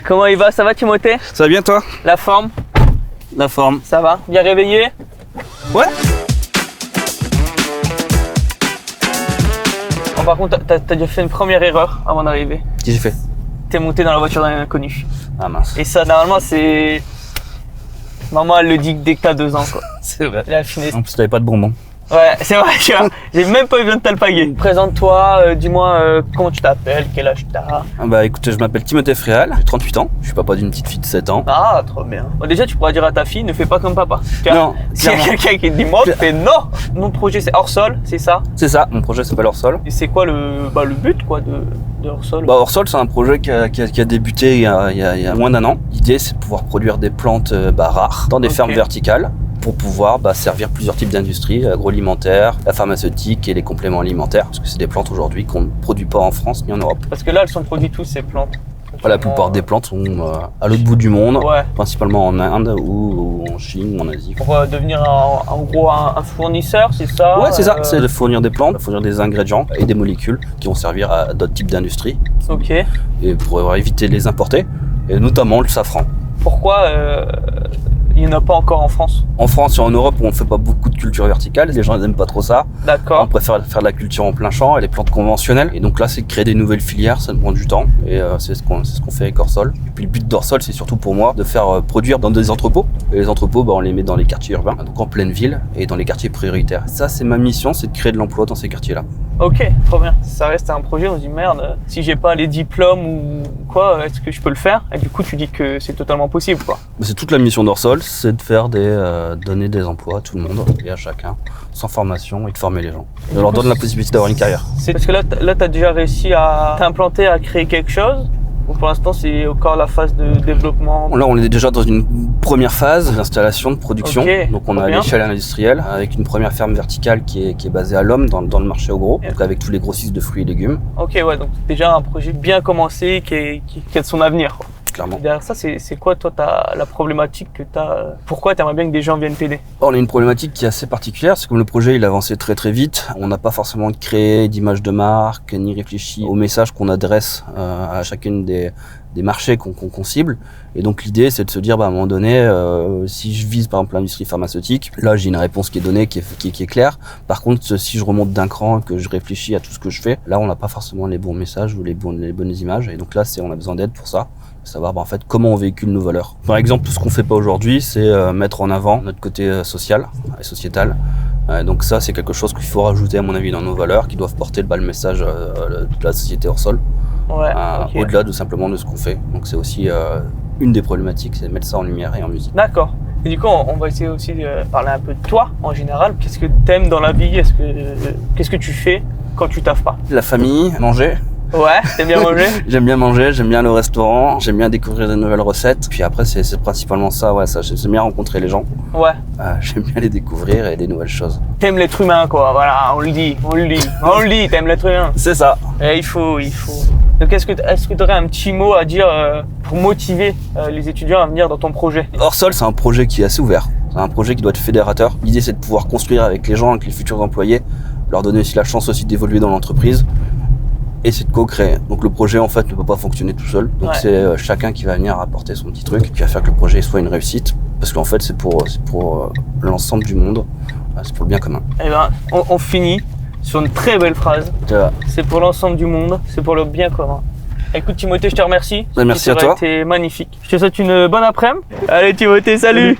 Comment il va? Ça va Timothée? Ça va bien toi? La forme? La forme. Ça va? Bien réveillé? Ouais. Bon, par contre, t'as déjà fait une première erreur avant d'arriver. Qu'est-ce que j'ai fait? T'es monté dans la voiture d'un inconnu. Ah mince. Et ça, normalement, c'est... Maman, elle le dit dès que t'as 2 ans, quoi. C'est vrai. La finesse. En plus t'avais pas de bonbons. Ouais, c'est vrai, tu vois. J'ai même pas eu besoin de t'alpaguer. Présente-toi, dis-moi comment tu t'appelles, quel âge t'as. Ah bah écoute, je m'appelle Timothée Fréal, j'ai 38 ans. Je suis papa d'une petite fille de 7 ans. Ah, trop bien. Bon, déjà, tu pourras dire à ta fille, ne fais pas comme papa. Non, S'il y a clairement. quelqu'un qui te dit moi, fais non. Mon projet, c'est hors sol, c'est ça? C'est ça, mon projet s'appelle Hors Sol. Et c'est quoi le but, quoi, de hors sol? Bah Hors Sol, c'est un projet qui a débuté il y a moins d'1 an. L'idée, c'est de pouvoir produire des plantes rares dans des fermes verticales pour pouvoir servir plusieurs types d'industries, agroalimentaire, la pharmaceutique et les compléments alimentaires. Parce que c'est des plantes aujourd'hui qu'on ne produit pas en France ni en Europe. Parce que là, elles sont produites tous ces plantes. La plupart des plantes sont à l'autre bout du monde, Ouais. principalement en Inde ou en Chine ou en Asie. Pour devenir en gros un fournisseur, c'est ça? Ouais, c'est ça, c'est de fournir des plantes, de fournir des ingrédients et des molécules qui vont servir à d'autres types d'industries. Ok. Et pour éviter de les importer, et notamment le safran. Pourquoi il n'y en a pas encore en France? En France et en Europe, on ne fait pas beaucoup de culture verticale, les gens n'aiment pas trop ça. On D'accord. préfère faire de la culture en plein champ et les plantes conventionnelles. Et donc là, c'est de créer des nouvelles filières, ça demande du temps. Et c'est ce qu'on fait avec Hors Sol. Et puis le but d'Hors Sol, c'est surtout pour moi de faire produire dans des entrepôts. Et les entrepôts, on les met dans les quartiers urbains, donc en pleine ville et dans les quartiers prioritaires. Ça, c'est ma mission, c'est de créer de l'emploi dans ces quartiers-là. Ok, trop bien. Ça reste un projet, on se dit merde, si j'ai pas les diplômes ou quoi, est-ce que je peux le faire? Et du coup, tu dis que c'est totalement possible, quoi. C'est toute la mission d'Hors Sol, c'est de faire donner des emplois à tout le monde et à chacun, sans formation et de former les gens. Je leur donne la possibilité d'avoir une carrière. C'est parce que là, t'as déjà réussi à t'implanter, à créer quelque chose? Ou pour l'instant, c'est encore la phase de développement? Là, on est déjà dans une première phase d'installation, de production. Ok, Donc, on trop a à bien. l'échelle industrielle, avec une première ferme verticale qui est basée à l'Homme, dans le marché au gros, donc avec tous les grossistes de fruits et légumes, Ok, ouais, donc déjà un projet bien commencé qui a de son avenir, quoi. clairement. Derrière ça, c'est quoi, toi, la problématique que t'as? Pourquoi t'aimerais bien que des gens viennent t'aider? On a une problématique qui est assez particulière, c'est comme le projet il avançait très très vite, on n'a pas forcément créé d'image de marque, ni réfléchi au message qu'on adresse à chacune des marchés qu'on cible. Et donc l'idée c'est de se dire à un moment donné, si je vise par exemple l'industrie pharmaceutique, là j'ai une réponse qui est donnée, qui est claire. Par contre, si je remonte d'un cran, que je réfléchis à tout ce que je fais, là on n'a pas forcément les bons messages ou les bonnes images. Et donc là on a besoin d'aide pour ça. Savoir en fait comment on véhicule nos valeurs. Par exemple, tout ce qu'on fait pas aujourd'hui, c'est mettre en avant notre côté social et sociétal. Donc ça, c'est quelque chose qu'il faut rajouter à mon avis dans nos valeurs, qui doivent porter le message de la société Hors Sol, Ouais, ok. au-delà de simplement de ce qu'on fait. Donc c'est aussi une des problématiques, c'est de mettre ça en lumière et en musique. D'accord. Et du coup, on va essayer aussi de parler un peu de toi, en général. Qu'est-ce que t'aimes dans la vie? Qu'est-ce que tu fais quand tu taffes pas? La famille, manger. Ouais, t'aimes bien manger? J'aime bien manger, j'aime bien le restaurant, j'aime bien découvrir de nouvelles recettes. Puis après, c'est principalement ça, ouais, ça. J'aime bien rencontrer les gens. Ouais. J'aime bien les découvrir et des nouvelles choses. T'aimes l'être humain, quoi. Voilà, on le dit. T'aimes l'être humain. C'est ça. Et il faut. Donc, est-ce que t'aurais un petit mot à dire pour motiver les étudiants à venir dans ton projet? Hors Sol, c'est un projet qui est assez ouvert. C'est un projet qui doit être fédérateur. L'idée, c'est de pouvoir construire avec les gens, avec les futurs employés, leur donner aussi la chance aussi d'évoluer dans l'entreprise. Et c'est de co-créer. Donc le projet en fait ne peut pas fonctionner tout seul. Donc c'est chacun qui va venir apporter son petit truc, qui va faire que le projet soit une réussite. Parce qu'en fait c'est pour l'ensemble du monde, c'est pour le bien commun. Eh ben, on finit sur une très belle phrase. Voilà. C'est pour l'ensemble du monde, c'est pour le bien commun. Écoute Timothée, je te remercie. Merci à toi. C'était magnifique. Je te souhaite une bonne après-midi. Allez Timothée, salut.